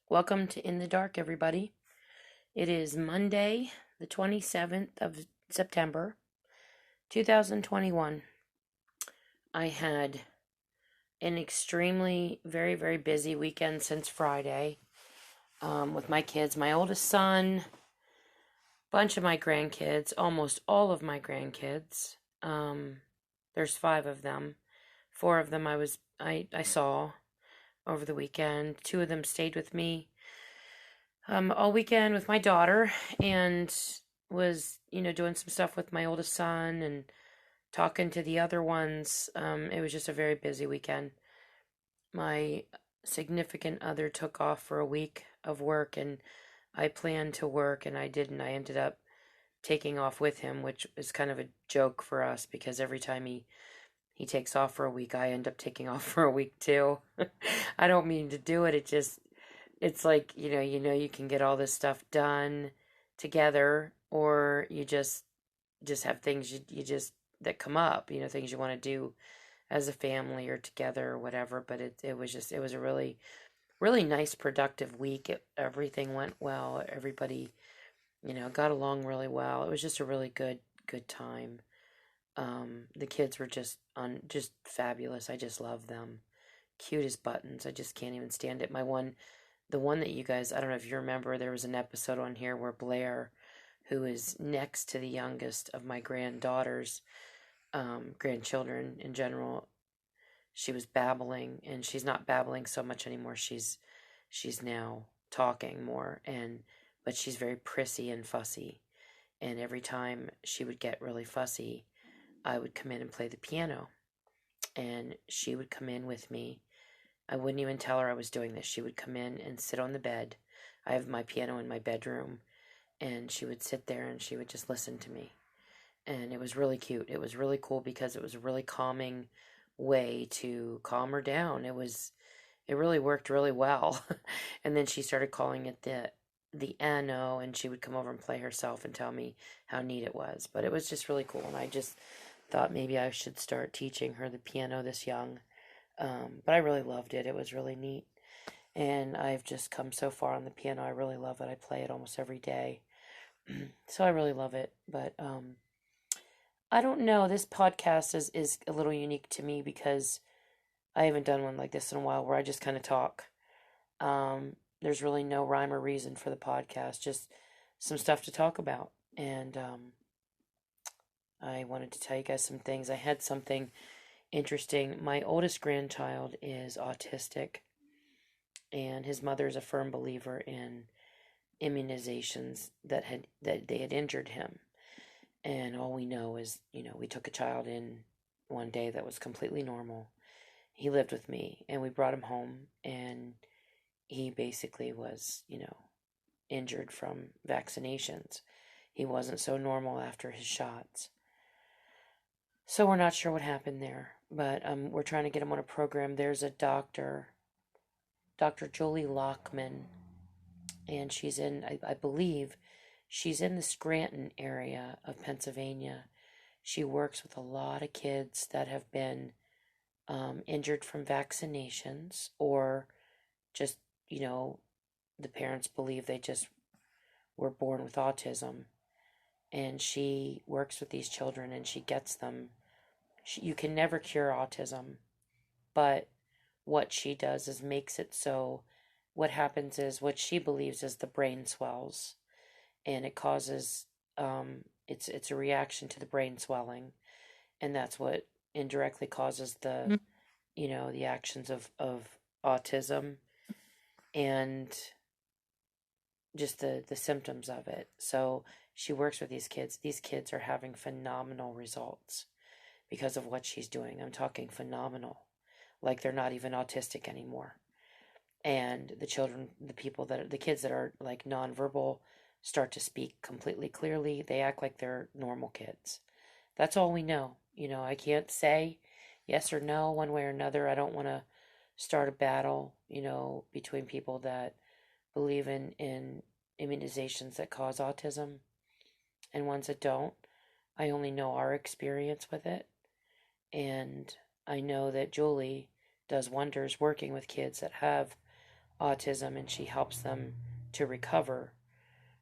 Welcome to In the Dark, everybody. It is Monday, the 27th of September, 2021. I had an extremely, very busy weekend since Friday with my kids, my oldest son, bunch of my grandkids, almost all of my grandkids. There's 5 of them. 4 of them I saw over the weekend. 2 of them stayed with me all weekend with my daughter, and was, doing some stuff with my oldest son and talking to the other ones. It was just a very busy weekend. My significant other took off for a week of work, and I planned to work, and I didn't. I ended up taking off with him, which is kind of a joke for us because every time he takes off for a week, I end up taking off for a week too. I don't mean to do it. It's like, you can get all this stuff done together, or you just have things you just that come up, things you want to do as a family or together or whatever. But it was a really nice, productive week. Everything went well. Everybody, got along really well. It was just a really good time. The kids were just fabulous. I just love them. Cute as buttons. I just can't even stand it. The one that you guys, I don't know if you remember, there was an episode on here where Blair, who is next to the youngest of my granddaughters, grandchildren in general, she was babbling, and she's not babbling so much anymore. She's now talking more, but she's very prissy and fussy. And every time she would get really fussy, I would come in and play the piano, and she would come in with me. I wouldn't even tell her I was doing this. She would come in and sit on the bed. I have my piano in my bedroom, and she would sit there and she would just listen to me. And it was really cute. It was really cool because it was a really calming way to calm her down. It really worked really well. And then she started calling it the Ano, and she would come over and play herself and tell me how neat it was. But it was just really cool, and I just thought maybe I should start teaching her the piano this young. But I really loved it. It was really neat. And I've just come so far on the piano. I really love it. I play it almost every day. So I really love it. But I don't know. This podcast is a little unique to me because I haven't done one like this in a while where I just kind of talk. There's really no rhyme or reason for the podcast, just some stuff to talk about. And I wanted to tell you guys some things. I had something interesting. My oldest grandchild is autistic, and his mother is a firm believer in immunizations that they had injured him. And all we know is, we took a child in one day that was completely normal. He lived with me, and we brought him home, and he basically was, injured from vaccinations. He wasn't so normal after his shots. So we're not sure what happened there, but we're trying to get him on a program. There's a doctor, Dr. Julie Lockman, and she's in, I believe, she's in the Scranton area of Pennsylvania. She works with a lot of kids that have been injured from vaccinations, or just, the parents believe they just were born with autism. And she works with these children, and she gets them. You can never cure autism, but what she does is makes it so what happens is what she believes is the brain swells, and it causes it's a reaction to the brain swelling, and that's what indirectly causes the actions of autism, and just the symptoms of it. So she works with these kids. These kids are having phenomenal results because of what she's doing. I'm talking phenomenal. Like they're not even autistic anymore. And the kids that are like nonverbal start to speak completely clearly. They act like they're normal kids. That's all we know. I can't say yes or no one way or another. I don't want to start a battle, between people that believe in immunizations that cause autism and ones that don't. I only know our experience with it. And I know that Julie does wonders working with kids that have autism, and she helps them to recover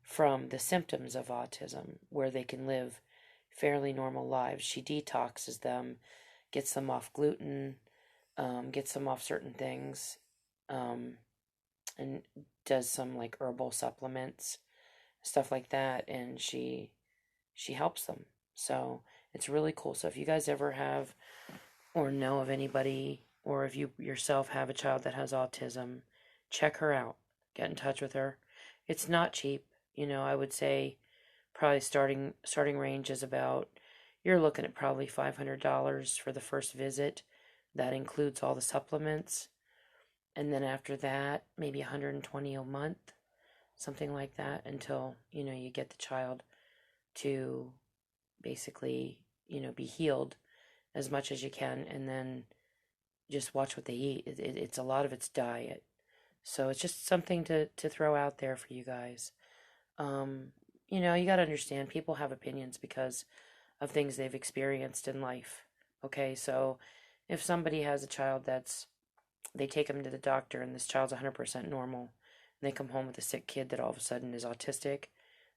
from the symptoms of autism, where they can live fairly normal lives. She detoxes them, gets them off gluten, gets them off certain things, um, and does some like herbal supplements, stuff like that, and she helps them. So it's really cool. So if you guys ever have or know of anybody, or if you yourself have a child that has autism, check her out. Get in touch with her. It's not cheap. I would say probably starting range is about, you're looking at probably $500 for the first visit. That includes all the supplements. And then after that, maybe $120 a month, something like that, until, you get the child to basically, be healed as much as you can, and then just watch what they eat. It's a lot of it's diet. So it's just something to throw out there for you guys. You got to understand people have opinions because of things they've experienced in life. Okay, so if somebody has a child they take them to the doctor and this child's 100% normal, and they come home with a sick kid that all of a sudden is autistic,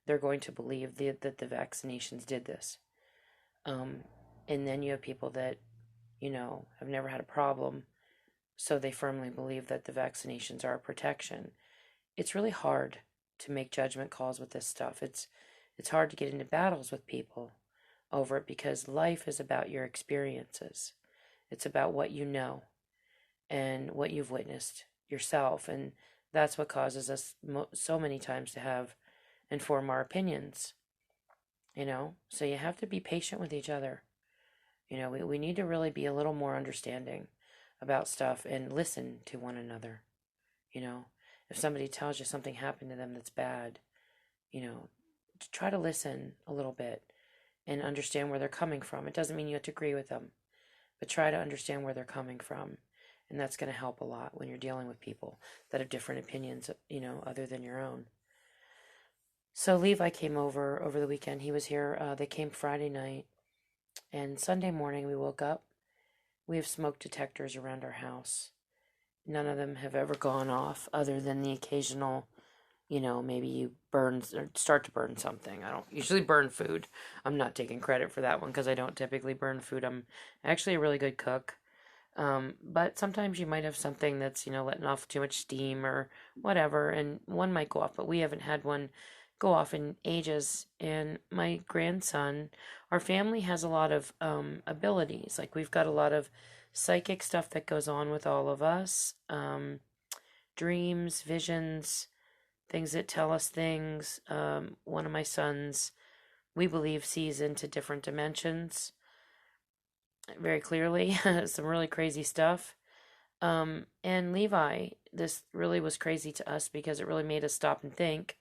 they're going to believe that the vaccinations did this. And then you have people that, have never had a problem, so they firmly believe that the vaccinations are a protection. It's really hard to make judgment calls with this stuff. It's hard to get into battles with people over it, because life is about your experiences. It's about what you know and what you've witnessed yourself, and that's what causes us so many times to form our opinions. So you have to be patient with each other. We need to really be a little more understanding about stuff and listen to one another. If somebody tells you something happened to them that's bad, try to listen a little bit and understand where they're coming from. It doesn't mean you have to agree with them, but try to understand where they're coming from. And that's going to help a lot when you're dealing with people that have different opinions, other than your own. So Levi came over the weekend. He was here. They came Friday night. And Sunday morning we woke up. We have smoke detectors around our house. None of them have ever gone off, other than the occasional, maybe you burn or start to burn something. I don't usually burn food. I'm not taking credit for that one because I don't typically burn food. I'm actually a really good cook. But sometimes you might have something that's, letting off too much steam or whatever, and one might go off, but we haven't had one go off in ages. And my grandson, our family has a lot of abilities. Like, we've got a lot of psychic stuff that goes on with all of us. Dreams, visions, things that tell us things. One of my sons, we believe, sees into different dimensions very clearly. Some really crazy stuff. And Levi, this really was crazy to us because it really made us stop and think.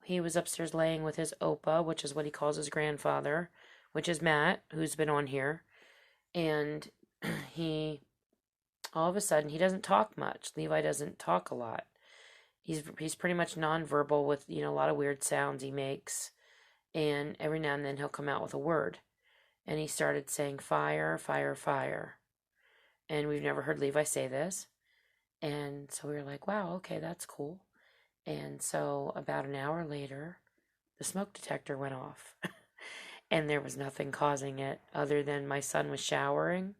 He was upstairs laying with his Opa, which is what he calls his grandfather, which is Matt, who's been on here. And he, all of a sudden, he doesn't talk much. Levi doesn't talk a lot. He's pretty much nonverbal with, a lot of weird sounds he makes. And every now and then he'll come out with a word. And he started saying fire, fire, fire. And we've never heard Levi say this. And so we were like, wow, okay, that's cool. And so about an hour later, the smoke detector went off. And there was nothing causing it other than my son was showering.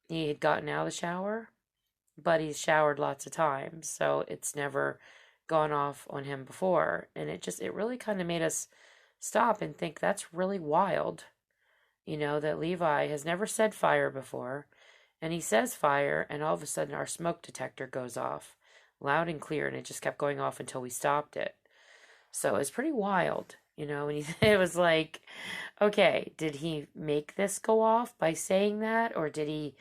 He had gotten out of the shower, but he's showered lots of times, so it's never gone off on him before. And it really kind of made us stop and think, that's really wild. That Levi has never said fire before, and he says fire, and all of a sudden our smoke detector goes off loud and clear, and it just kept going off until we stopped it. So it's pretty wild, and it was like, okay, did he make this go off by saying that, or did he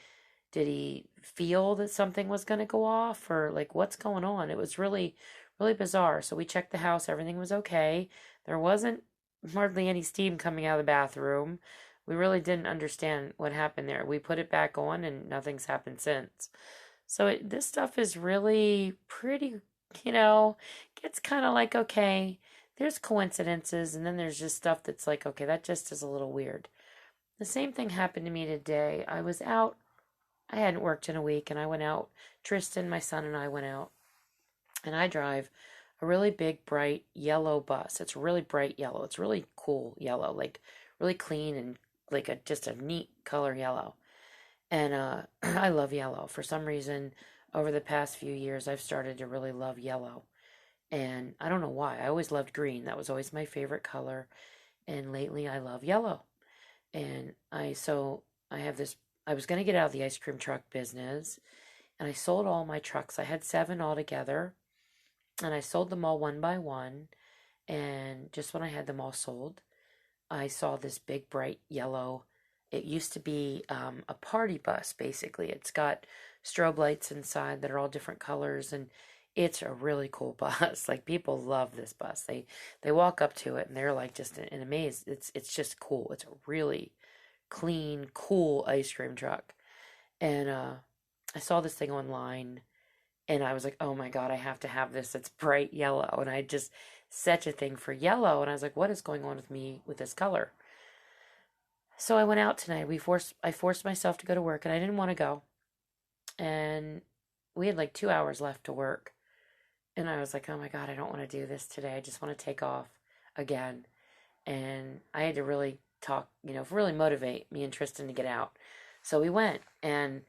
feel that something was going to go off, or like, what's going on? It was really, really bizarre. So we checked the house. Everything was okay. There wasn't hardly any steam coming out of the bathroom. We really didn't understand what happened there. We put it back on and nothing's happened since. So this stuff is really pretty, gets kind of like, okay, there's coincidences, and then there's just stuff that's like, okay, that just is a little weird. The same thing happened to me today. I was out. I hadn't worked in a week, and I went out. Tristan, my son, and I went out And I drive a really big, bright yellow bus. It's really bright yellow. It's really cool yellow, like really clean and like just a neat color yellow. And I love yellow. For some reason, over the past few years, I've started to really love yellow. And I don't know why. I always loved green. That was always my favorite color. And lately, I love yellow. And I have this. I was going to get out of the ice cream truck business, and I sold all my trucks. I had 7 altogether, and I sold them all one by one. And just when I had them all sold, I saw this big bright yellow. It used to be a party bus, basically. It's got strobe lights inside that are all different colors, and it's a really cool bus. Like, people love this bus. They walk up to it and they're like just in amaze. It's just cool. It's a really clean, cool ice cream truck. And I saw this thing online, and I was like, oh my God, I have to have this. It's bright yellow. And I just such a thing for yellow. And I was like, what is going on with me with this color? So I went out tonight. I forced myself to go to work, and I didn't want to go. And we had like 2 hours left to work. And I was like, oh my God, I don't want to do this today. I just want to take off again. And I had to really talk, really motivate me and Tristan to get out. So we went, and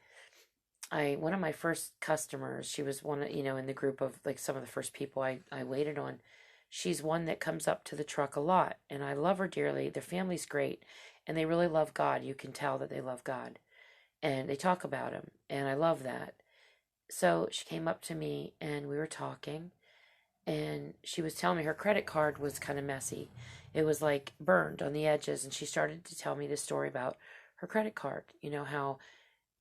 one of my first customers, she was one of, in the group of like some of the first people I waited on. She's one that comes up to the truck a lot, and I love her dearly. Their family's great, and they really love God. You can tell that they love God, and they talk about him, and I love that. So she came up to me, and we were talking, and she was telling me her credit card was kind of messy. It was like burned on the edges, and she started to tell me this story about her credit card. How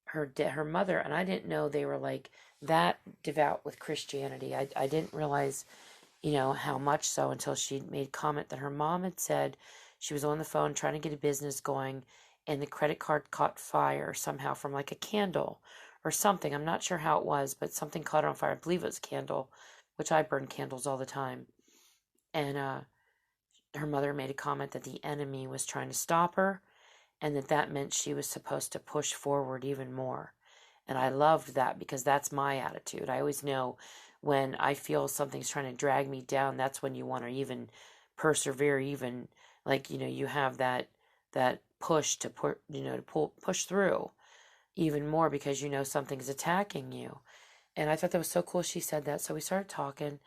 her mother, and I didn't know they were like that devout with Christianity. I didn't realize how much so until she made comment that her mom had said she was on the phone trying to get a business going, and the credit card caught fire somehow from like a candle or something. I'm not sure how it was, but something caught on fire. I believe it was a candle, which I burn candles all the time. And her mother made a comment that the enemy was trying to stop her, and that meant she was supposed to push forward even more. And I loved that, because that's my attitude. I always know when I feel something's trying to drag me down, that's when you want to even persevere, even like, you have that push to put, to push through even more, because something's attacking you. And I thought that was so cool she said that. So we started talking,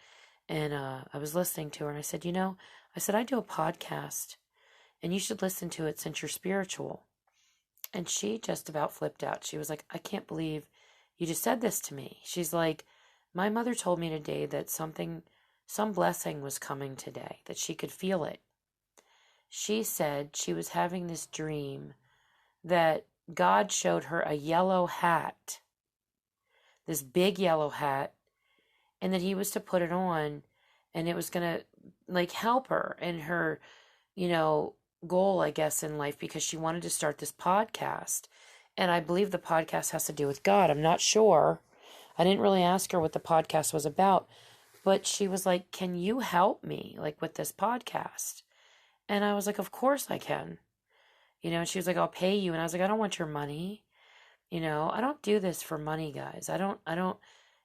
and I was listening to her, and I said, I do a podcast, and you should listen to it since you're spiritual. And she just about flipped out. She was like, I can't believe you just said this to me. She's like, my mother told me today that some blessing was coming today, that she could feel it. She said she was having this dream that God showed her a yellow hat, this big yellow hat, and that he was to put it on, and it was going to like help her in her, goal, I guess, in life, because she wanted to start this podcast. And I believe the podcast has to do with God. I'm not sure. I didn't really ask her what the podcast was about, but she was like, can you help me like with this podcast? And I was like, of course I can. And she was like, I'll pay you. And I was like, I don't want your money. I don't do this for money, guys. I don't,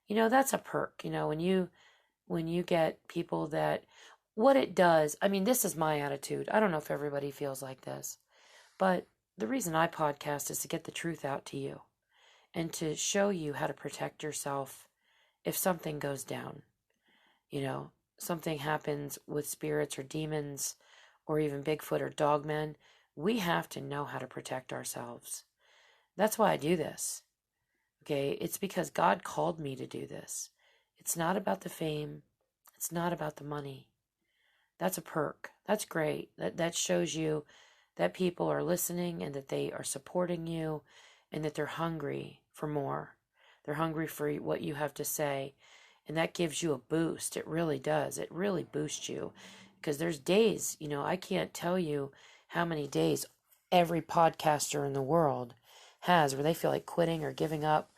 that's a perk, when you get people that, what it does, I mean, this is my attitude. I don't know if everybody feels like this, but the reason I podcast is to get the truth out to you and to show you how to protect yourself if something goes down. Something happens with spirits or demons or even Bigfoot or dogmen. We have to know how to protect ourselves. That's why I do this. Okay, it's because God called me to do this. It's not about the fame. It's not about the money. That's a perk. That's great. That shows you that people are listening and that they are supporting you and that they're hungry for more. They're hungry for what you have to say. And that gives you a boost. It really does. It really boosts you. Because there's days, I can't tell you how many days every podcaster in the world has where they feel like quitting or giving up,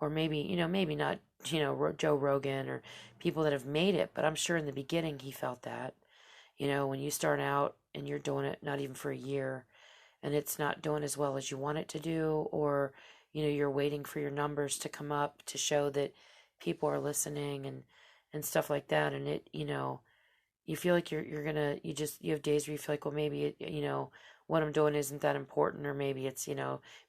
or maybe, maybe not, Joe Rogan or people that have made it, but I'm sure in the beginning he felt that. When you start out and you're doing it not even for a year and it's not doing as well as you want it to do, or, you're waiting for your numbers to come up to show that people are listening, and stuff like that. And it, you feel like you're gonna, you have days where you feel like, well, maybe what I'm doing isn't that important, or maybe it's,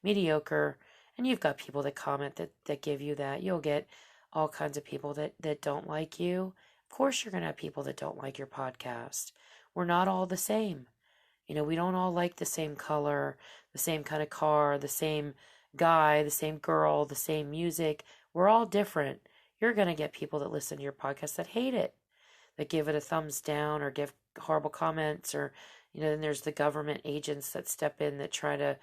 mediocre. And you've got people that comment that give you that. You'll get all kinds of people that don't like you. Of course, you're going to have people that don't like your podcast. We're not all the same. We don't all like the same color, the same kind of car, the same guy, the same girl, the same music. We're all different. You're going to get people that listen to your podcast that hate it, that give it a thumbs down or give horrible comments, or, then there's the government agents that step in that try to,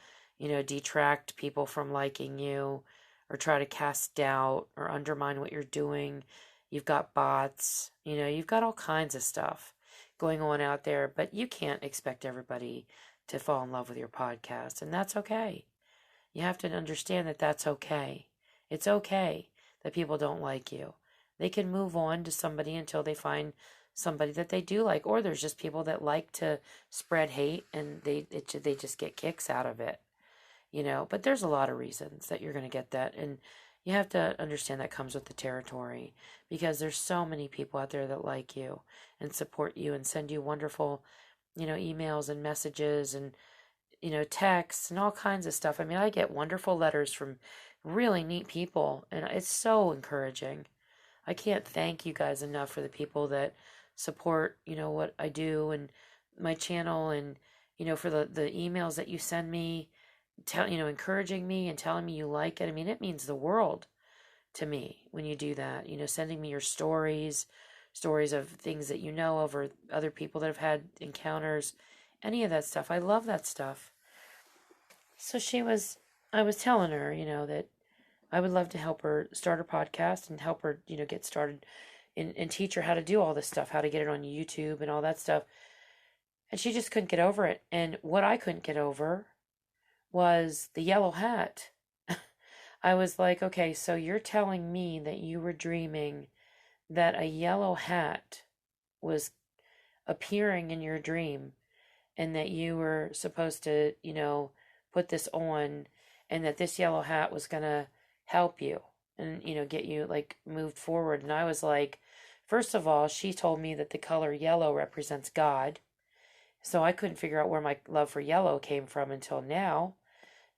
detract people from liking you, or try to cast doubt or undermine what you're doing. You've got bots, you've got all kinds of stuff going on out there, but you can't expect everybody to fall in love with your podcast, and that's okay. You have to understand that that's okay. It's okay that people don't like you. They can move on to somebody until they find somebody that they do like, or there's just people that like to spread hate, and they just get kicks out of it. But there's a lot of reasons that you're going to get that, and you have to understand that comes with the territory, because there's so many people out there that like you and support you and send you wonderful, emails and messages and, texts and all kinds of stuff. I mean, I get wonderful letters from really neat people, and it's so encouraging. I can't thank you guys enough for the people that support, what I do and my channel, and, for the emails that you send me, encouraging me and telling me you like it. I mean, it means the world to me when you do that, sending me your stories of things that over other people that have had encounters, any of that stuff. I love that stuff. So I was telling her, that I would love to help her start her podcast and help her, get started and teach her how to do all this stuff, how to get it on YouTube and all that stuff. And she just couldn't get over it. And what I couldn't get over was the yellow hat. I was like, okay, so you're telling me that you were dreaming that a yellow hat was appearing in your dream, and that you were supposed to, put this on, and that this yellow hat was going to help you and, get you like moved forward. And I was like, first of all, she told me that the color yellow represents God. So I couldn't figure out where my love for yellow came from until now.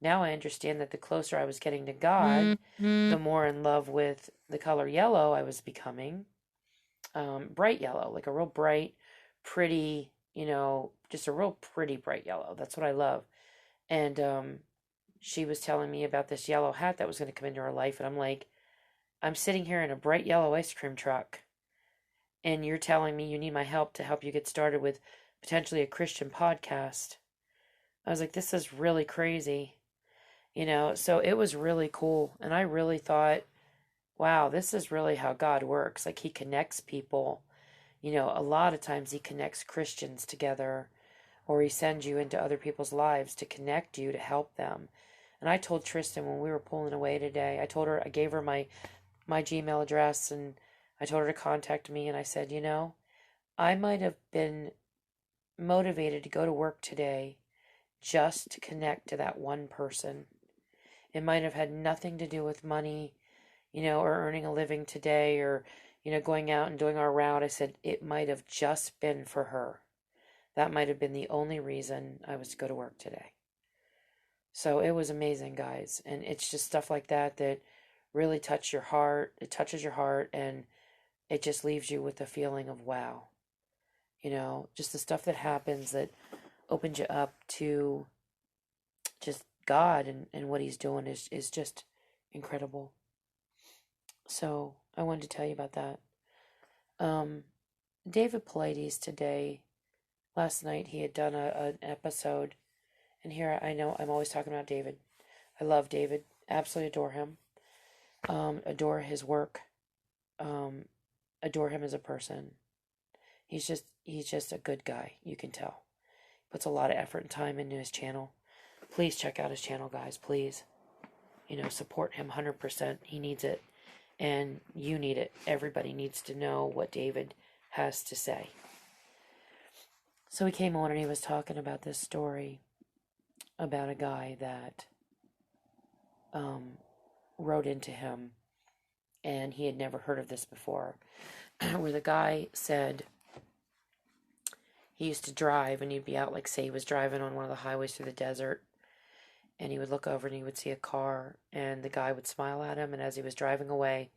Now I understand that the closer I was getting to God, the more in love with the color yellow I was becoming. Bright yellow, like a real bright, pretty, just a real pretty bright yellow. That's what I love. And she was telling me about this yellow hat that was going to come into her life. And I'm like, I'm sitting here in a bright yellow ice cream truck, and you're telling me you need my help to help you get started with potentially a Christian podcast. I was like, this is really crazy. So it was really cool. And I really thought, wow, this is really how God works. Like, he connects people. A lot of times he connects Christians together, or he sends you into other people's lives to connect you, to help them. And I told Tristan when we were pulling away today, I gave her my Gmail address, and I told her to contact me, and I said, I might have been motivated to go to work today just to connect to that one person. It might have had nothing to do with money, or earning a living today, or, going out and doing our route. I said it might have just been for her. That might have been the only reason I was to go to work today. So it was amazing, guys. And it's just stuff like that that really touch your heart. It touches your heart, and it just leaves you with a feeling of wow. Just the stuff that happens that opens you up to just God and what he's doing is just incredible. So I wanted to tell you about that. David Pilates today, last night, he had done an episode, and here I know I'm always talking about David. I love David, absolutely adore him, adore his work, adore him as a person. He's just a good guy, you can tell. Puts a lot of effort and time into his channel. Please check out his channel, guys, please. Support him 100%. He needs it, and you need it. Everybody needs to know what David has to say. So he came on and he was talking about this story about a guy that wrote into him, and he had never heard of this before. where the guy said he used to drive and he'd be out, like, say he was driving on one of the highways through the desert, and he would look over and he would see a car, and the guy would smile at him, and as he was driving away,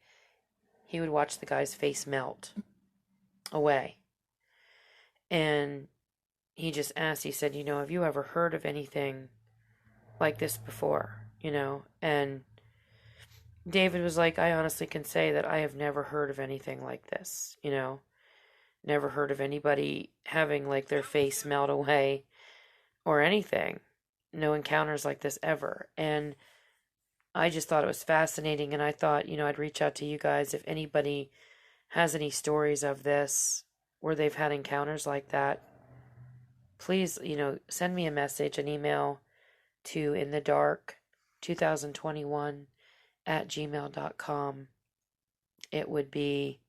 he would watch the guy's face melt away. And he just asked, he said, have you ever heard of anything like this before? And David was like, I honestly can say that I have never heard of anything like this, never heard of anybody having, like, their face melt away or anything. No encounters like this ever. And I just thought it was fascinating, and I thought, I'd reach out to you guys if anybody has any stories of this where they've had encounters like that. Please, send me a message, an email to inthedark2021@gmail.com. It would be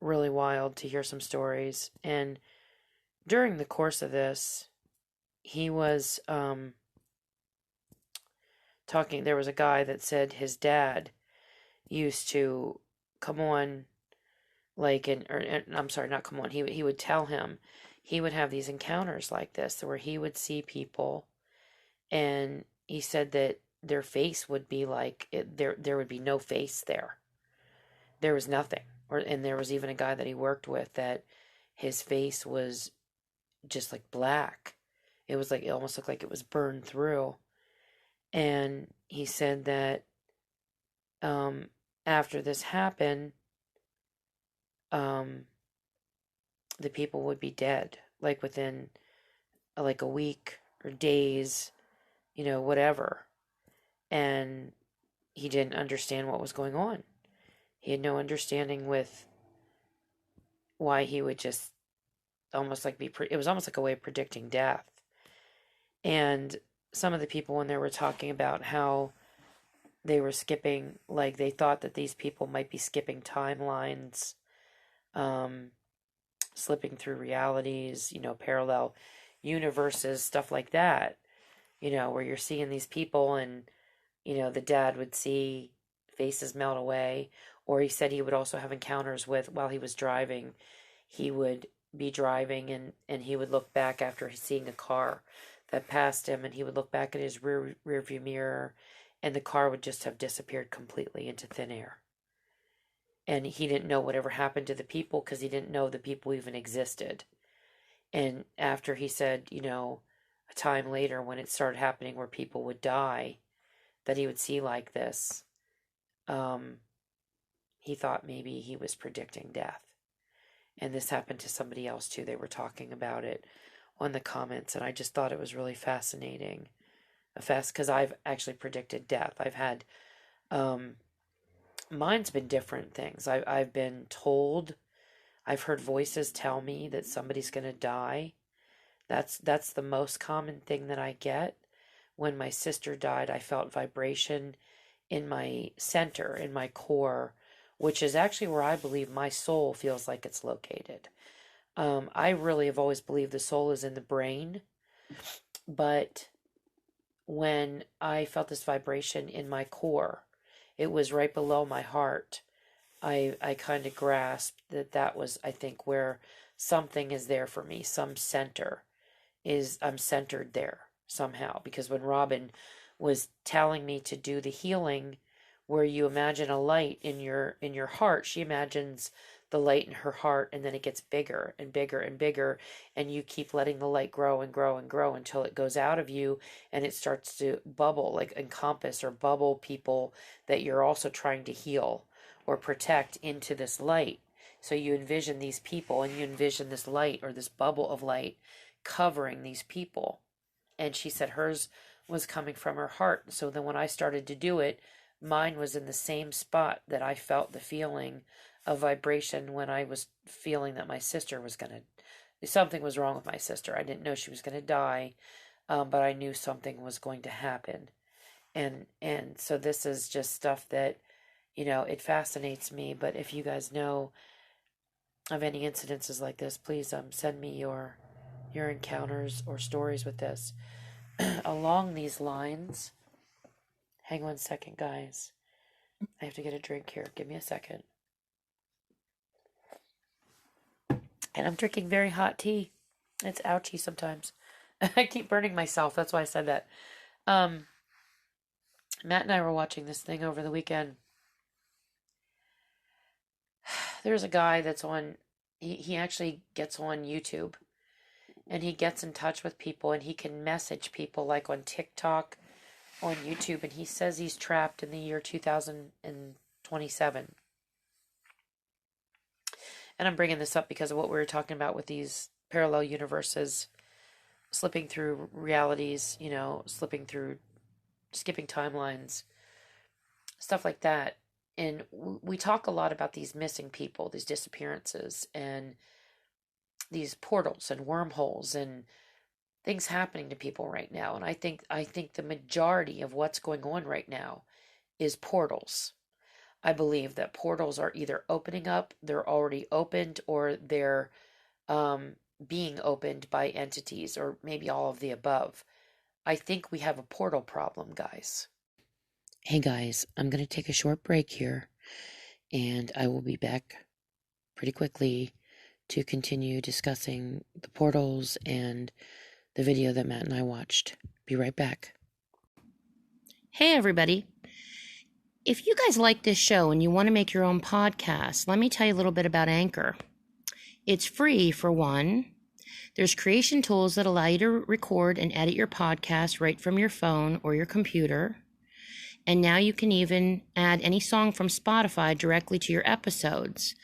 really wild to hear some stories. And during the course of this, he was talking. There was a guy that said his dad used to come on, like, I'm sorry, not come on. He would tell him he would have these encounters like this where he would see people, and he said that their face would be like there would be no face there. There was nothing. And there was even a guy that he worked with that his face was just like black. It was like, it almost looked like it was burned through. And he said that after this happened, the people would be dead, like within like a week or days, whatever. And he didn't understand what was going on. He had no understanding with why he would just almost like it was almost like a way of predicting death. And some of the people when they were talking about how they were skipping, like, they thought that these people might be skipping timelines, slipping through realities, parallel universes, stuff like that, where you're seeing these people and, the dad would see faces melt away. Or he said he would also have encounters with, while he was driving, he would be driving and he would look back after seeing a car that passed him, and he would look back at his rear view mirror, and the car would just have disappeared completely into thin air. And he didn't know whatever happened to the people because he didn't know the people even existed. And after he said, a time later when it started happening where people would die, that he would see like this, he thought maybe he was predicting death. And this happened to somebody else too. They were talking about it on the comments, and I just thought it was really fascinating. Because I've actually predicted death. I've had, mine's been different things. I've been told, I've heard voices tell me that somebody's going to die. That's the most common thing that I get. When my sister died, I felt vibration in my center, in my core, which is actually where I believe my soul feels like it's located. I really have always believed the soul is in the brain, but when I felt this vibration in my core, it was right below my heart. I kind of grasped that was, I think, where something is there for me. Some center I'm centered there somehow. Because when Robin was telling me to do the healing, where you imagine a light in your heart, she imagines the light in her heart, and then it gets bigger and bigger and bigger, and you keep letting the light grow and grow and grow until it goes out of you and it starts to bubble, like encompass or bubble people that you're also trying to heal or protect into this light. So you envision these people, and you envision this light or this bubble of light covering these people. And she said hers was coming from her heart. So then when I started to do it, mine was in the same spot that I felt the feeling of vibration when I was feeling that my sister was something was wrong with my sister. I didn't know she was going to die, but I knew something was going to happen. And so this is just stuff that, it fascinates me. But if you guys know of any incidences like this, please send me your encounters or stories with this. Along these lines, hang on a second, guys. I have to get a drink here. Give me a second. And I'm drinking very hot tea. It's ouchy sometimes. I keep burning myself. That's why I said that. Um, Matt and I were watching this thing over the weekend. There's a guy that's on, he actually gets on YouTube and he gets in touch with people and he can message people like on TikTok, on YouTube, and he says he's trapped in the year 2027. And I'm bringing this up because of what we were talking about with these parallel universes, slipping through realities, slipping through, skipping timelines, stuff like that. And we talk a lot about these missing people, these disappearances, and these portals and wormholes and things happening to people right now. And I think the majority of what's going on right now is portals. I believe that portals are either opening up, they're already opened, or they're being opened by entities, or maybe all of the above. I think we have a portal problem, guys. Hey guys, I'm going to take a short break here, and I will be back pretty quickly to continue discussing the portals and the video that Matt and I watched. Be right back. Hey everybody. If you guys like this show and you want to make your own podcast, let me tell you a little bit about Anchor. It's free for one. There's creation tools that allow you to record and edit your podcast right from your phone or your computer. And now you can even add any song from Spotify directly to your episodes.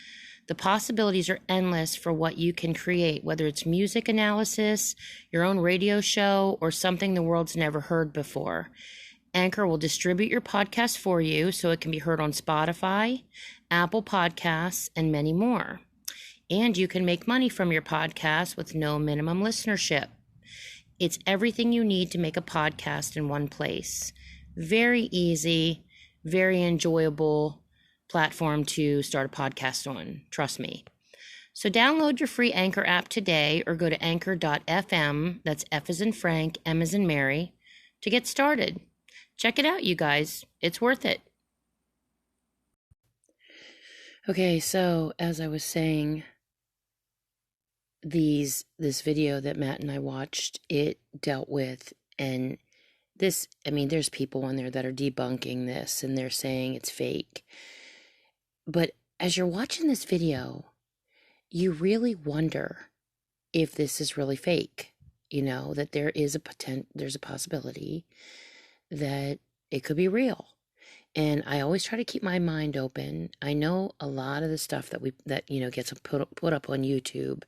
The possibilities are endless for what you can create, whether it's music analysis, your own radio show, or something the world's never heard before. Anchor will distribute your podcast for you so it can be heard on Spotify, Apple Podcasts, and many more. And you can make money from your podcast with no minimum listenership. It's everything you need to make a podcast in one place. Very easy, very enjoyable platform to start a podcast on. Trust me. So download your free Anchor app today or go to anchor.fm, that's F as in Frank, M as in Mary, to get started. Check it out, you guys. It's worth it. Okay, so as I was saying, this video that Matt and I watched, it dealt with, and there's people on there that are debunking this and they're saying it's fake. But as you're watching this video, you really wonder if this is really fake. That there's a possibility that it could be real. And I always try to keep my mind open. I know a lot of the stuff that gets put up on YouTube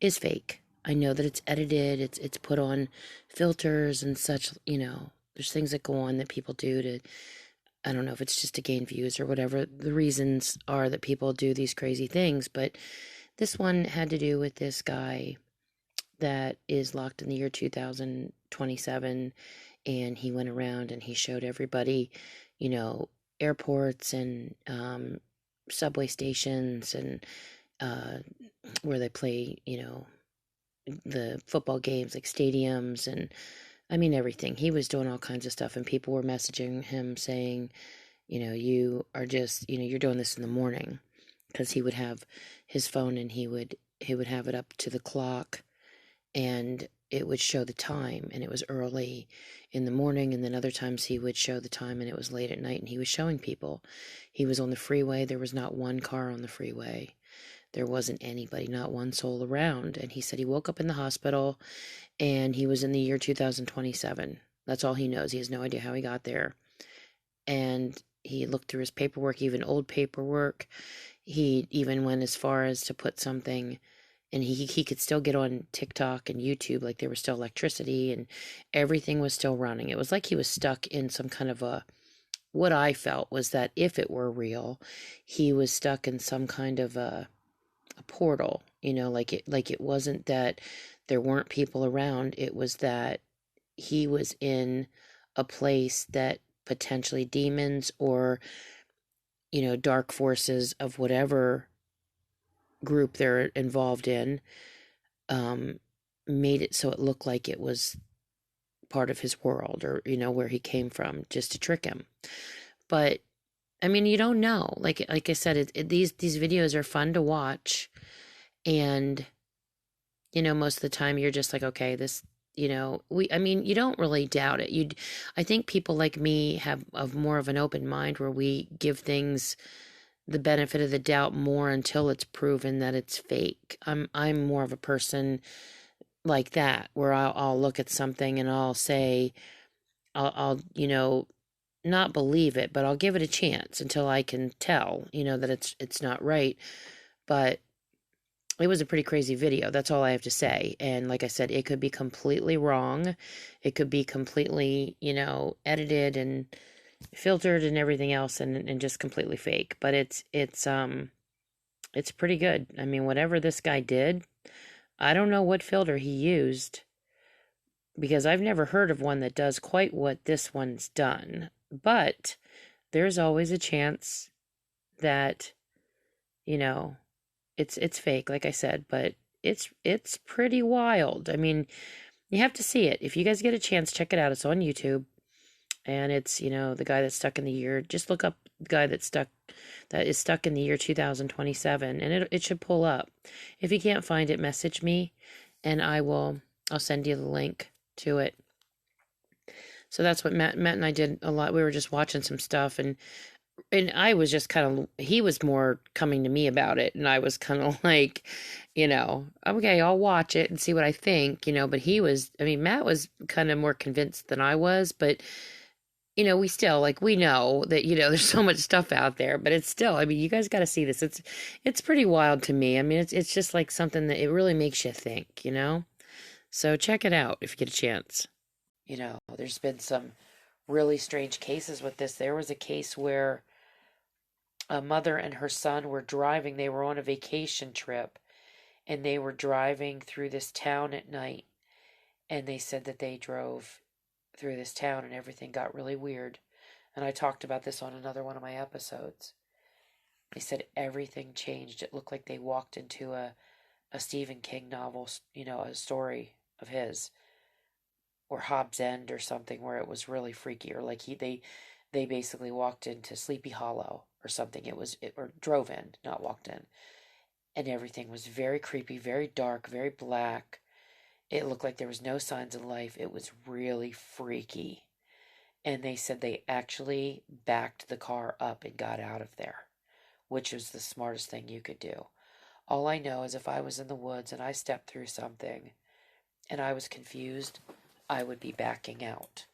is fake. I know that it's edited, it's put on filters and such, there's things that go on that people do to, I don't know if it's just to gain views or whatever the reasons are that people do these crazy things, but this one had to do with this guy that is locked in the year 2027, and he went around and he showed everybody, airports and subway stations and where they play, the football games, like stadiums, and everything. He was doing all kinds of stuff, and people were messaging him saying, you are just, you're doing this in the morning, because he would have his phone and he would have it up to the clock, and it would show the time, and it was early in the morning, and then other times he would show the time and it was late at night, and he was showing people. He was on the freeway. There was not one car on the freeway. There wasn't anybody, not one soul around. And he said he woke up in the hospital and he was in the year 2027. That's all he knows. He has no idea how he got there. And he looked through his paperwork, even old paperwork. He even went as far as to put something, and he could still get on TikTok and YouTube, like there was still electricity and everything was still running. It was like he was stuck in some kind of what I felt was that if it were real, he was stuck in some kind of a portal, like it wasn't that there weren't people around. It was that he was in a place that potentially demons or, dark forces of whatever group they're involved in, made it so it looked like it was part of his world, or, where he came from, just to trick him. But you don't know. Like I said, these videos are fun to watch, and most of the time you're just like, okay, this, I mean, you don't really doubt it. I think people like me have of more of an open mind where we give things the benefit of the doubt more until it's proven that it's fake. I'm more of a person like that where I'll look at something and I'll say, I'll not believe it, but I'll give it a chance until I can tell, that it's not right. But it was a pretty crazy video. That's all I have to say. And like I said, it could be completely wrong. It could be completely, edited and filtered and everything else and just completely fake. But it's pretty good. I mean, whatever this guy did, I don't know what filter he used because I've never heard of one that does quite what this one's done. But there's always a chance that, it's fake, like I said, but it's pretty wild. I mean, you have to see it. If you guys get a chance, check it out. It's on YouTube. And it's, the guy that's stuck in the year. Just look up the guy that is stuck in the year 2027, and it should pull up. If you can't find it, message me, and I'll send you the link to it. So that's what Matt and I did a lot. We were just watching some stuff, and I was just he was more coming to me about it, and I was kind of like, okay, I'll watch it and see what I think, but Matt was kind of more convinced than I was, but we still, we know that, there's so much stuff out there, but it's still, you guys got to see this. It's pretty wild to me. It's just like something that it really makes you think, so check it out if you get a chance. There's been some really strange cases with this. There was a case where a mother and her son were driving. They were on a vacation trip, and they were driving through this town at night, and they said that they drove through this town and everything got really weird. And I talked about this on another one of my episodes. They said everything changed. It looked like they walked into a Stephen King novel, a story of his, or Hobbs End or something, where it was really freaky, or like they basically walked into Sleepy Hollow or something. Or drove in, not walked in. And everything was very creepy, very dark, very black. It looked like there was no signs of life. It was really freaky. And they said they actually backed the car up and got out of there, which was the smartest thing you could do. All I know is if I was in the woods and I stepped through something and I was confused, I would be backing out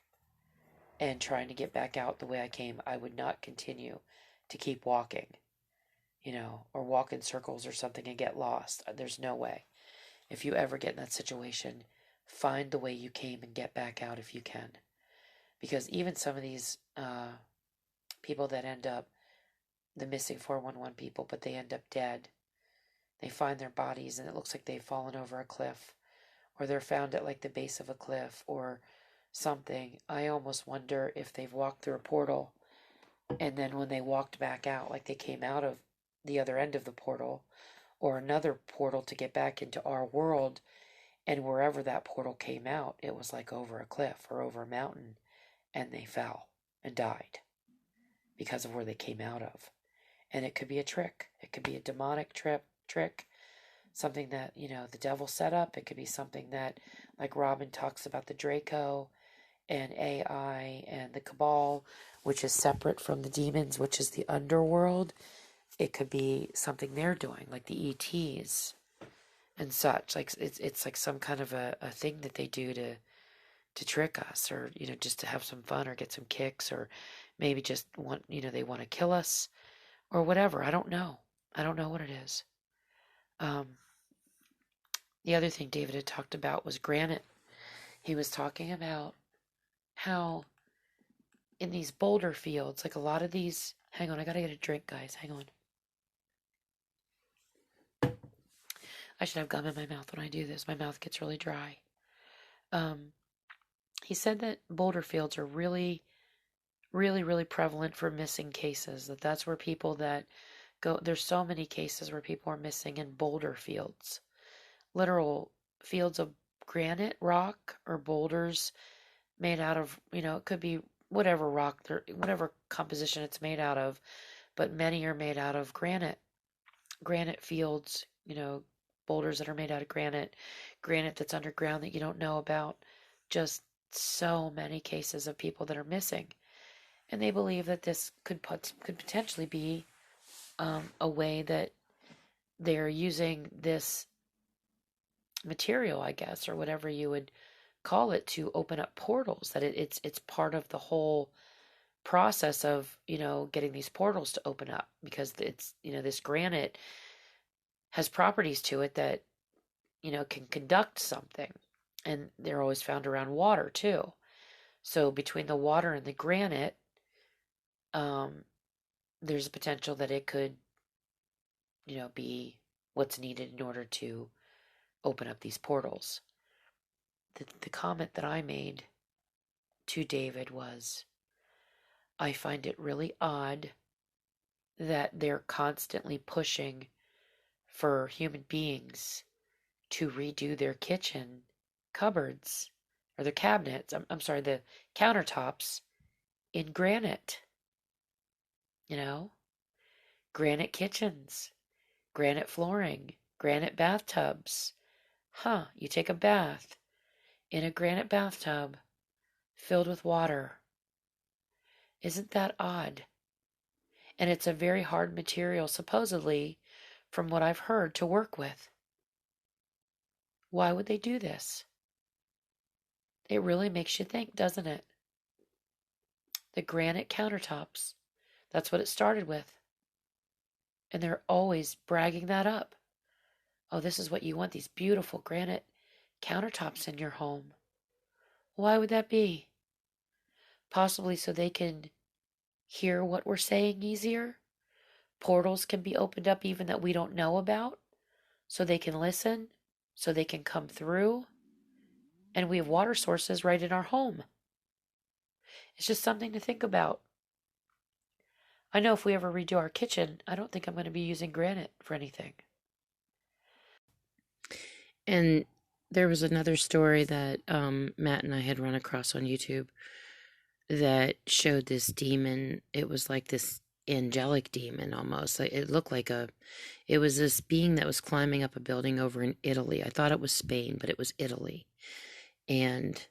and trying to get back out the way I came. I would not continue to keep walking, or walk in circles or something and get lost. There's no way. If you ever get in that situation, find the way you came and get back out if you can. Because even some of these people that end up, the missing 411 people, but they end up dead, they find their bodies and it looks like they've fallen over a cliff, or they're found at the base of a cliff or something. I almost wonder if they've walked through a portal, and then when they walked back out, they came out of the other end of the portal, or another portal to get back into our world, and wherever that portal came out, it was over a cliff or over a mountain, and they fell and died because of where they came out of. And it could be a trick. It could be a demonic trick, something that, the devil set up. It could be something that, like Robin talks about, the Draco and AI and the Cabal, which is separate from the demons, which is the underworld. It could be something they're doing, like the ETs and such. It's like some kind of a thing that they do to trick us, or just to have some fun or get some kicks, or maybe just they want to kill us or whatever. I don't know what it is. The other thing David had talked about was granite. He was talking about how in these boulder fields, a lot of these, hang on, I gotta get a drink, guys, hang on. I should have gum in my mouth when I do this. My mouth gets really dry. He said that boulder fields are really, really, really prevalent for missing cases. That's where people that go, there's so many cases where people are missing in boulder fields. Literal fields of granite, rock, or boulders made out of, it could be whatever rock, whatever composition it's made out of, but many are made out of granite. Granite fields, boulders that are made out of granite that's underground that you don't know about. Just so many cases of people that are missing. And they believe that this could potentially be a way that they're using this material, I guess, or whatever you would call it, to open up portals. That it's part of the whole process of getting these portals to open up, because it's this granite has properties to it that can conduct something, and they're always found around water too. So between the water and the granite, um, there's a potential that it could be what's needed in order to open up these portals. The comment that I made to David was, I find it really odd that they're constantly pushing for human beings to redo their kitchen cupboards, or their cabinets, I'm sorry, the countertops in granite. Granite kitchens, granite flooring, granite bathtubs. You take a bath in a granite bathtub filled with water. Isn't that odd? And it's a very hard material, supposedly, from what I've heard, to work with. Why would they do this? It really makes you think, doesn't it? The granite countertops. That's what it started with. And they're always bragging that up. Oh, this is what you want, these beautiful granite countertops in your home. Why would that be? Possibly so they can hear what we're saying easier. Portals can be opened up even that we don't know about, so they can listen, so they can come through. And we have water sources right in our home. It's just something to think about. I know if we ever redo our kitchen, I don't think I'm going to be using granite for anything. And there was another story that Matt and I had run across on YouTube that showed this demon. It was like this angelic demon almost. It looked like it was this being that was climbing up a building over in Italy. I thought it was Spain, but it was Italy. And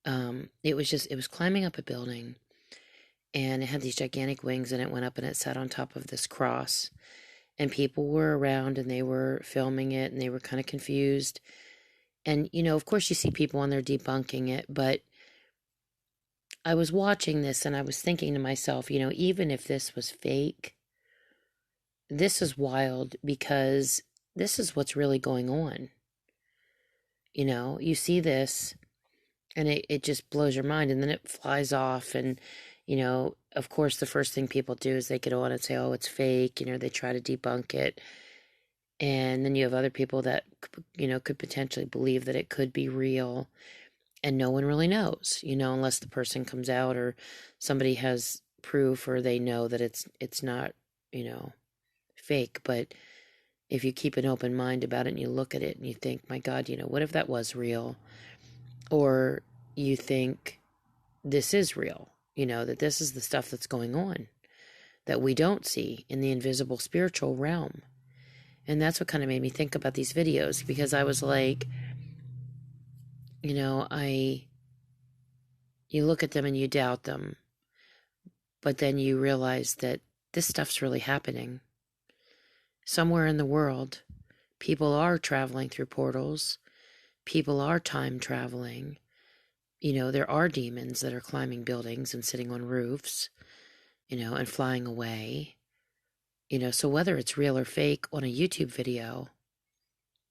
it was climbing up a building, and it had these gigantic wings, and it went up and it sat on top of this cross. And people were around and they were filming it, and they were kind of confused. And, of course you see people on there debunking it, but I was watching this and I was thinking to myself, even if this was fake, this is wild, because this is what's really going on. You see this and it just blows your mind, and then it flies off. And, of course, the first thing people do is they get on and say, oh, it's fake. They try to debunk it. And then you have other people that, could potentially believe that it could be real. And no one really knows, unless the person comes out or somebody has proof, or they know that it's not, fake. But if you keep an open mind about it and you look at it and you think, my God, what if that was real? Or you think this is real, that this is the stuff that's going on that we don't see in the invisible spiritual realm. And that's what kind of made me think about these videos, because I was like, you look at them and you doubt them, but then you realize that this stuff's really happening. Somewhere in the world, people are traveling through portals. People are time traveling. There are demons that are climbing buildings and sitting on roofs, and flying away. So whether it's real or fake on a YouTube video,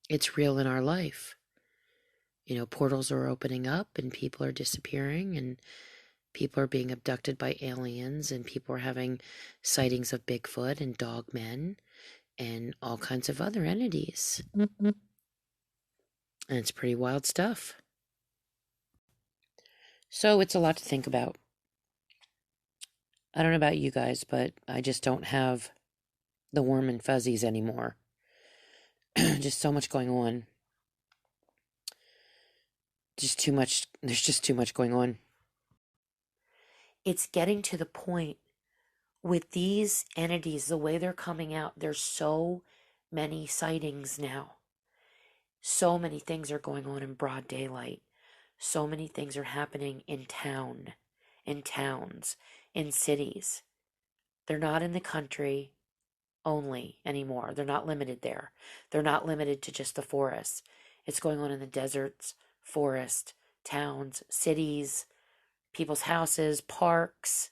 it's real in our life. Portals are opening up and people are disappearing, and people are being abducted by aliens, and people are having sightings of Bigfoot and dogmen and all kinds of other entities. And it's pretty wild stuff. So it's a lot to think about. I don't know about you guys, but I just don't have the warm and fuzzies anymore. Just so much going on. Just too much. There's just too much going on. It's getting to the point with these entities, the way they're coming out, there's so many sightings now. So many things are going on in broad daylight. So many things are happening in town, in towns, in cities. They're not in the country only anymore. They're not limited there. They're not limited to just the forests. It's going on in the deserts, forest, towns, cities, people's houses, parks.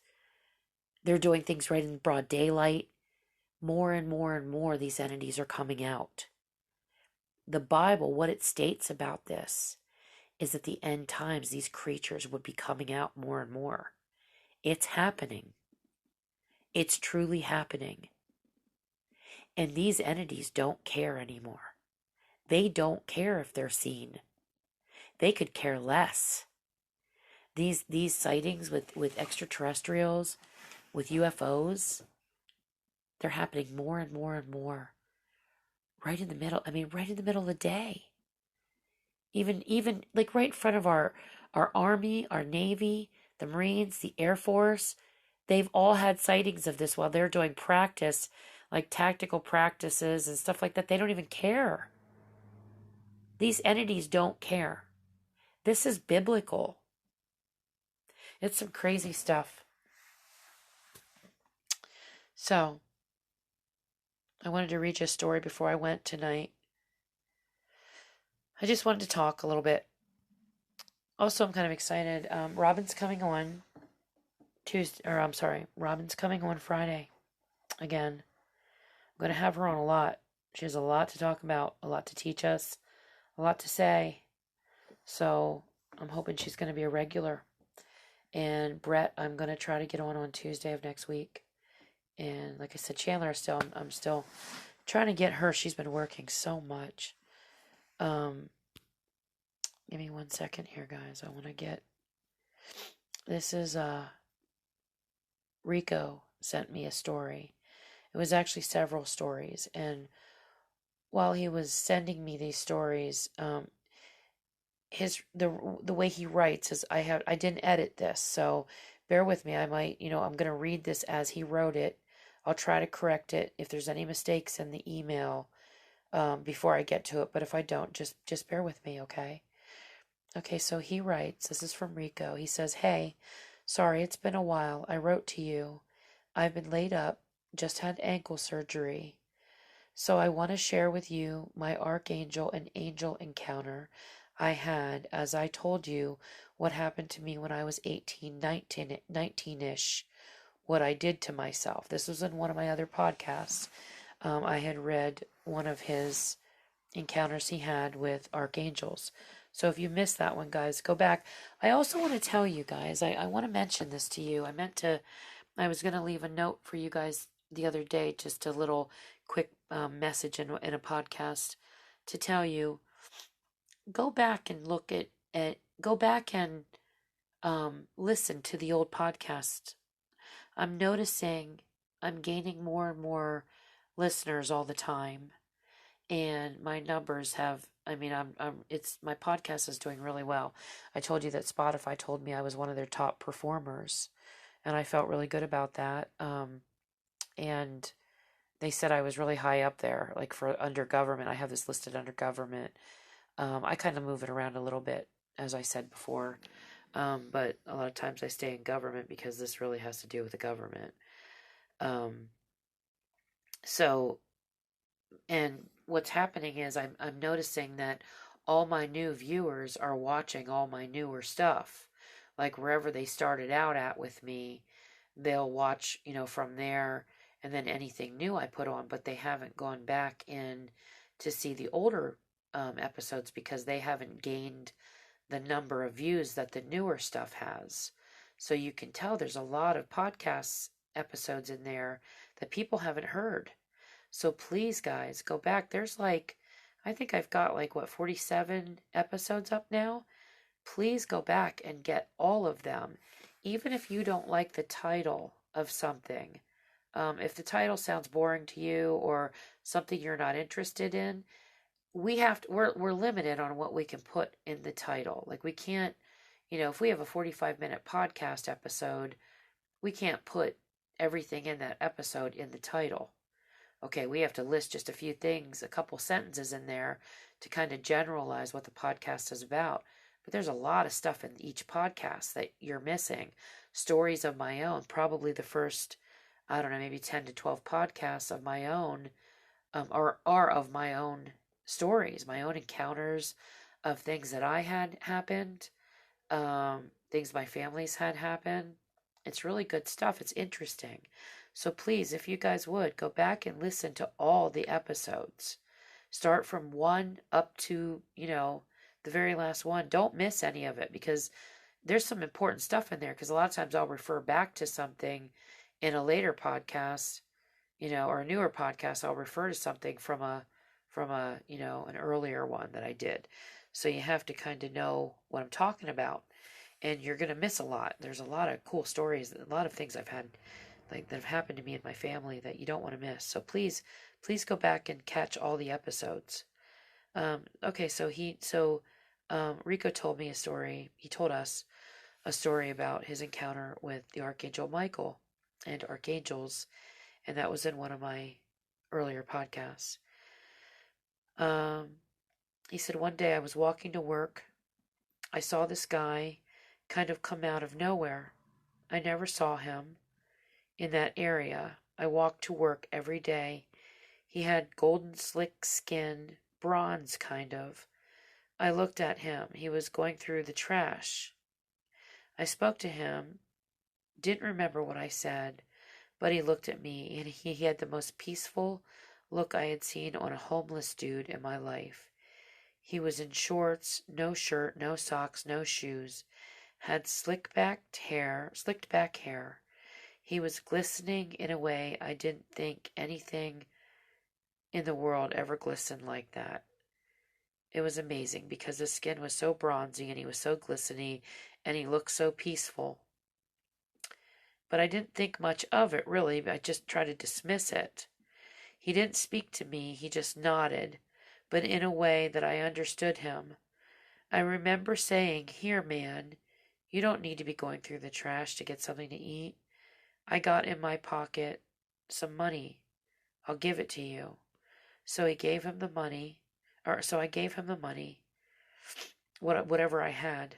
They're doing things right in broad daylight. More and more and more, these entities are coming out. The Bible, what it states about this is that the end times, these creatures would be coming out more and more. It's happening. It's truly happening. And these entities don't care anymore. They don't care if they're seen. They could care less. These sightings with extraterrestrials, with UFOs, they're happening more and more and more. Right in the middle, right in the middle of the day. Even like right in front of our Army, our Navy, the Marines, the Air Force, they've all had sightings of this while they're doing practice, like tactical practices and stuff like that. They don't even care. These entities don't care. This is biblical. It's some crazy stuff. So, I wanted to read you a story before I went tonight. I just wanted to talk a little bit. Also, I'm kind of excited. Robin's coming on Robin's coming on Friday again. I'm going to have her on a lot. She has a lot to talk about, a lot to teach us, a lot to say. So, I'm hoping she's going to be a regular. And Brett, I'm going to try to get on Tuesday of next week. And like I said, Chandler, I'm still trying to get her. She's been working so much. Give me 1 second here, guys. I want to get... This is, Rico sent me a story. It was actually several stories. And while he was sending me these stories, the way he writes is I didn't edit this, so bear with me. I might, I'm going to read this as he wrote it. I'll try to correct it if there's any mistakes in the email before I get to it, but if I don't, just bear with me, okay? Okay, so he writes, this is from Rico. He says, "Hey, sorry, it's been a while. I wrote to you. I've been laid up, just had ankle surgery. So I want to share with you my archangel and angel encounter I had, as I told you what happened to me when I was 18, 19-ish, what I did to myself." This was in one of my other podcasts. I had read one of his encounters he had with archangels. So if you missed that one, guys, go back. I also want to tell you guys, I want to mention this to you. I was going to leave a note for you guys the other day, just a little quick message in a podcast to tell you, go back and go back and listen to the old podcast. I'm noticing I'm gaining more and more listeners all the time, and my numbers have, my podcast is doing really well. I told you that Spotify told me I was one of their top performers, and I felt really good about that. And they said I was really high up there, like for under government. I have this listed under government. I kind of move it around a little bit, as I said before. But a lot of times I stay in government because this really has to do with the government. So, and what's happening is I'm noticing that all my new viewers are watching all my newer stuff. Like wherever they started out at with me, they'll watch, from there, and then anything new I put on, but they haven't gone back in to see the older episodes because they haven't gained the number of views that the newer stuff has. So you can tell there's a lot of podcast episodes in there that people haven't heard. So please, guys, go back. There's I think I've got 47 episodes up now. Please go back and get all of them. Even if you don't like the title of something, if the title sounds boring to you or something you're not interested in, we're limited on what we can put in the title. Like we can't, if we have a 45-minute podcast episode, we can't put everything in that episode in the title. okay, we have to list just a few things, a couple sentences in there to kind of generalize what the podcast is about. But there's a lot of stuff in each podcast that you're missing. Stories of my own, probably the first, I don't know, maybe 10 to 12 podcasts of my own, are of my own stories, my own encounters of things that I had happened, things my family's had happen. It's really good stuff. It's interesting. So please, if you guys would, go back and listen to all the episodes. Start from one up to, the very last one. Don't miss any of it because there's some important stuff in there. Because a lot of times I'll refer back to something in a later podcast, or a newer podcast. I'll refer to something from an earlier one that I did. So you have to kind of know what I'm talking about, and you're going to miss a lot. There's a lot of cool stories, a lot of things I've had that have happened to me and my family that you don't want to miss. So please go back and catch all the episodes. Okay, so Rico told me a story. He told us a story about his encounter with the Archangel Michael and archangels, and that was in one of my earlier podcasts. He said, one day I was walking to work. I saw this guy kind of come out of nowhere. I never saw him in that area. I walked to work every day. He had golden slick skin, bronze kind of. I looked at him. He was going through the trash. I spoke to him, didn't remember what I said, but he looked at me and he had the most peaceful look I had seen on a homeless dude in my life. He was in shorts, no shirt, no socks, no shoes, had slicked back hair. He was glistening in a way I didn't think anything in the world ever glistened like that. It was amazing because his skin was so bronzy and he was so glistening and he looked so peaceful. But I didn't think much of it, really. I just tried to dismiss it. He didn't speak to me, he just nodded, but in a way that I understood him. I remember saying, "Here, man, you don't need to be going through the trash to get something to eat. I got in my pocket some money. I'll give it to you." So I gave him the money, whatever I had.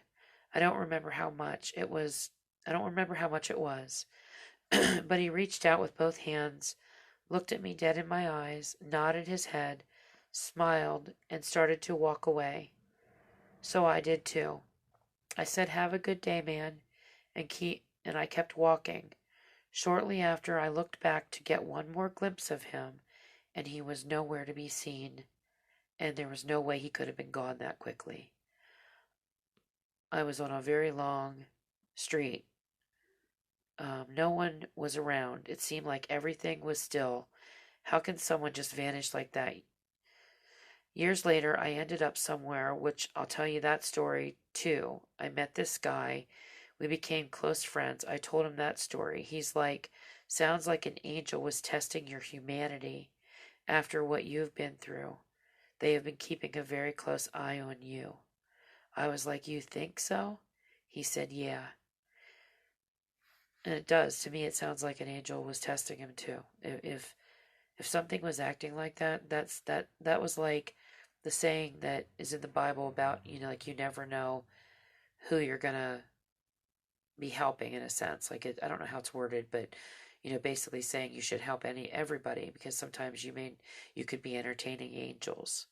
I don't remember how much it was. But he reached out with both hands, looked at me dead in my eyes, nodded his head, smiled, and started to walk away. So I did too. I said, "Have a good day, man," and I kept walking. Shortly after, I looked back to get one more glimpse of him, and he was nowhere to be seen, and there was no way he could have been gone that quickly. I was on a very long street. No one was around. It seemed like everything was still. How can someone just vanish like that? Years later, I ended up somewhere, which I'll tell you that story too. I met this guy. We became close friends. I told him that story. He's like, "Sounds like an angel was testing your humanity after what you've been through. They have been keeping a very close eye on you." I was like, "You think so?" He said, "Yeah." And it does. To me, it sounds like an angel was testing him too. If something was acting like that, that was like the saying that is in the Bible about, like you never know who you're gonna be helping in a sense. Like I don't know how it's worded, but basically saying you should help everybody because sometimes you could be entertaining angels.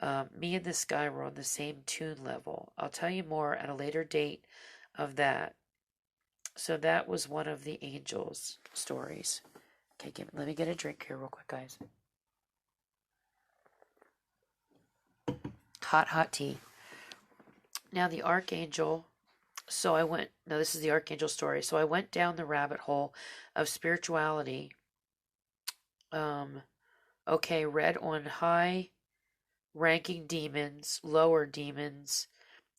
Me and this guy were on the same tune level. I'll tell you more at a later date of that. So that was one of the angels' stories. Okay, let me get a drink here real quick, guys. Hot tea. Now the archangel. This is the archangel story. So I went down the rabbit hole of spirituality. Read on high ranking demons, lower demons.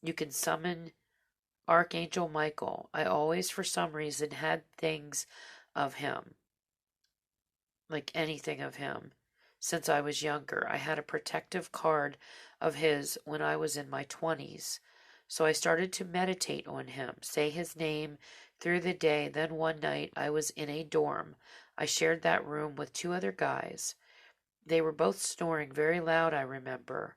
You can summon Archangel Michael. I always, for some reason, had things of him. Like anything of him. Since I was younger. I had a protective card of his when I was in my 20s. So I started to meditate on him, say his name through the day. Then one night I was in a dorm. I shared that room with 2 other guys. They were both snoring very loud, I remember.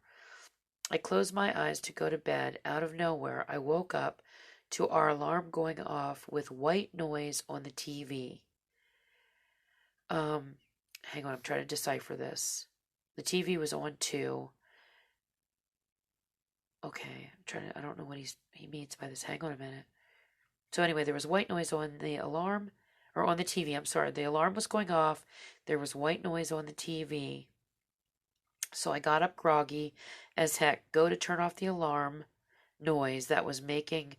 I closed my eyes to go to bed. Out of nowhere, I woke up to our alarm going off with white noise on the TV. Hang on, I'm trying to decipher this. The TV was on too. Okay, I don't know what he means by this. Hang on a minute. So anyway, there was white noise on the alarm, or on the TV, I'm sorry. The alarm was going off. There was white noise on the TV. So I got up groggy as heck, go to turn off the alarm noise that was making,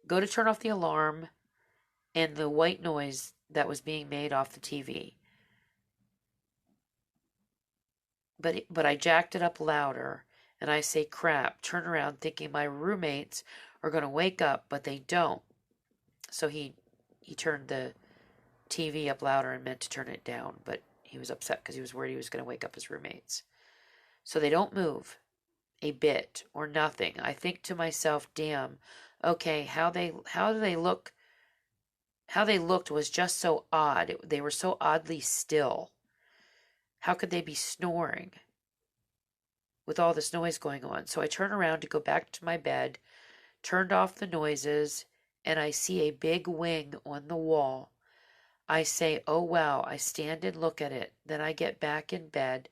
go to turn off the alarm and the white noise that was being made off the TV. But I jacked it up louder, and I say crap, turn around thinking my roommates are going to wake up, but they don't. So he turned the TV up louder and meant to turn it down, but he was upset because he was worried he was going to wake up his roommates. So they don't move a bit or nothing. I think to myself, damn, okay, how they looked was just so odd. They were so oddly still. How could they be snoring with all this noise going on? So I turn around to go back to my bed, turned off the noises, and I see a big wing on the wall. I say, oh wow, I stand and look at it. Then I get back in bed,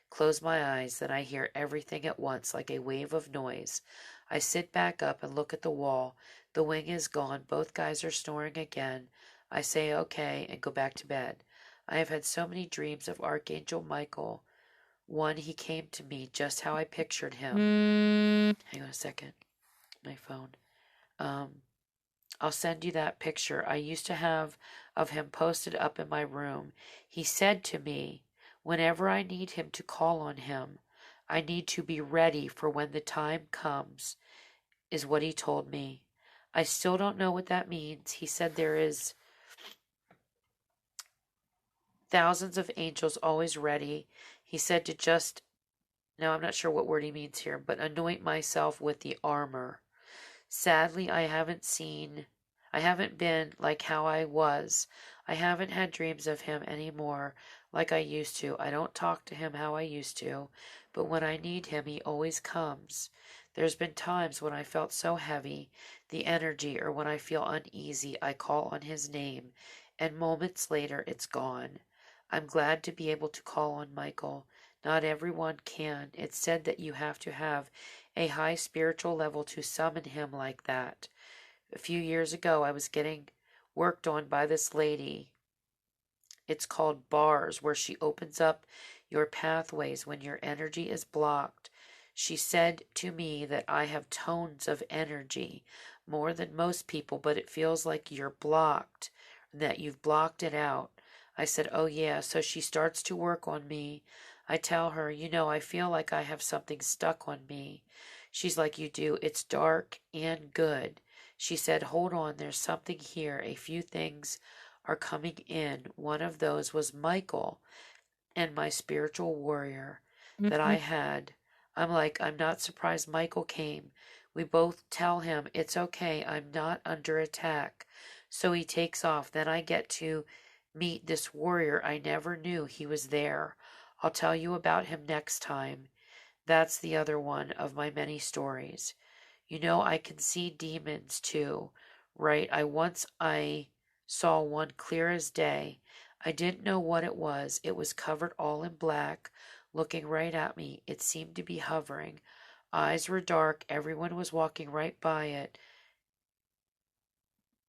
close my eyes, then I hear everything at once like a wave of noise. I sit back up and look at the wall. The wing is gone. Both guys are snoring again. I say okay and go back to bed. I have had so many dreams of Archangel Michael. One, he came to me just how I pictured him. Hang on a second. My phone. I'll send you that picture I used to have of him posted up in my room. He said to me, whenever I need him to call on him, I need to be ready for when the time comes, is what he told me. I still don't know what that means. He said there is thousands of angels always ready. He said to just, now I'm not sure what word he means here, but anoint myself with the armor. Sadly, I haven't been like how I was. I haven't had dreams of him anymore like I used to. I don't talk to him how I used to, but when I need him, he always comes. There's been times when I felt so heavy, the energy, or when I feel uneasy, I call on his name, and moments later it's gone. I'm glad to be able to call on Michael. Not everyone can. It's said that you have to have a high spiritual level to summon him like that. A few years ago, I was getting worked on by this lady. It's called bars, where she opens up your pathways when your energy is blocked. She said to me that I have tones of energy, more than most people, but it feels like you're blocked, that you've blocked it out. I said, oh yeah, so she starts to work on me. I tell her, I feel like I have something stuck on me. She's like, you do. It's dark and good. She said, hold on, there's something here. A few things are coming in. One of those was Michael and my spiritual warrior that I had. I'm like, I'm not surprised Michael came. We both tell him, it's okay, I'm not under attack. So he takes off. Then I get to meet this warrior. I never knew he was there. I'll tell you about him next time. That's the other one of my many stories. I can see demons too, right? I saw one clear as day. I didn't know what it was. It was covered all in black, looking right at me. It seemed to be hovering. Eyes were dark. Everyone was walking right by it.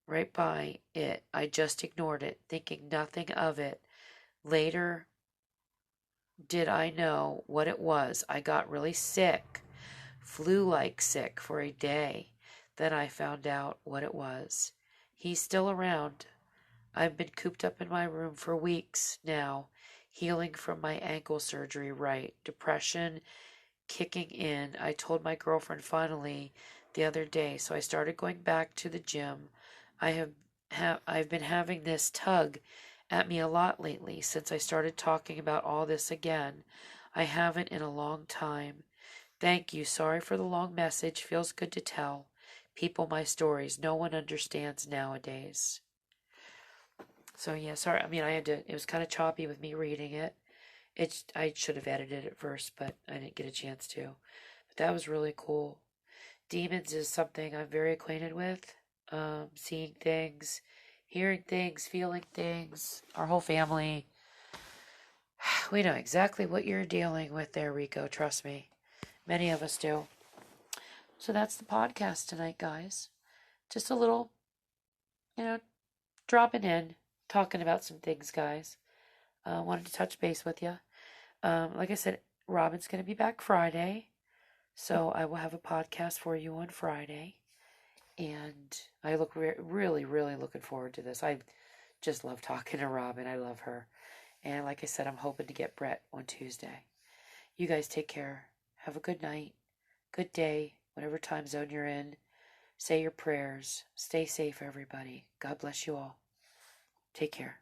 Right by it. I just ignored it, thinking nothing of it. Later, did I know what it was? I got really sick, flu-like sick for a day. Then I found out what it was. He's still around. I've been cooped up in my room for weeks now, healing from my ankle surgery, right? Depression kicking in. I told my girlfriend finally the other day, so I started going back to the gym. I've been having this tug at me a lot lately since I started talking about all this again. I haven't in a long time. Thank you. Sorry for the long message. Feels good to tell people my stories. No one understands nowadays. So yeah, sorry. I mean, it was kind of choppy with me reading it. I should have edited it first, but I didn't get a chance to. But that was really cool. Demons is something I'm very acquainted with. Seeing things, hearing things, feeling things. Our whole family. We know exactly what you're dealing with there, Rico. Trust me. Many of us do. So that's the podcast tonight, guys. Just a little, you know, dropping in, talking about some things, guys. Wanted to touch base with you. Like I said, Robin's going to be back Friday. So I will have a podcast for you on Friday. And I look really, really looking forward to this. I just love talking to Robin. I love her. And like I said, I'm hoping to get Brett on Tuesday. You guys take care. Have a good night, good day, whatever time zone you're in. Say your prayers. Stay safe, everybody. God bless you all. Take care.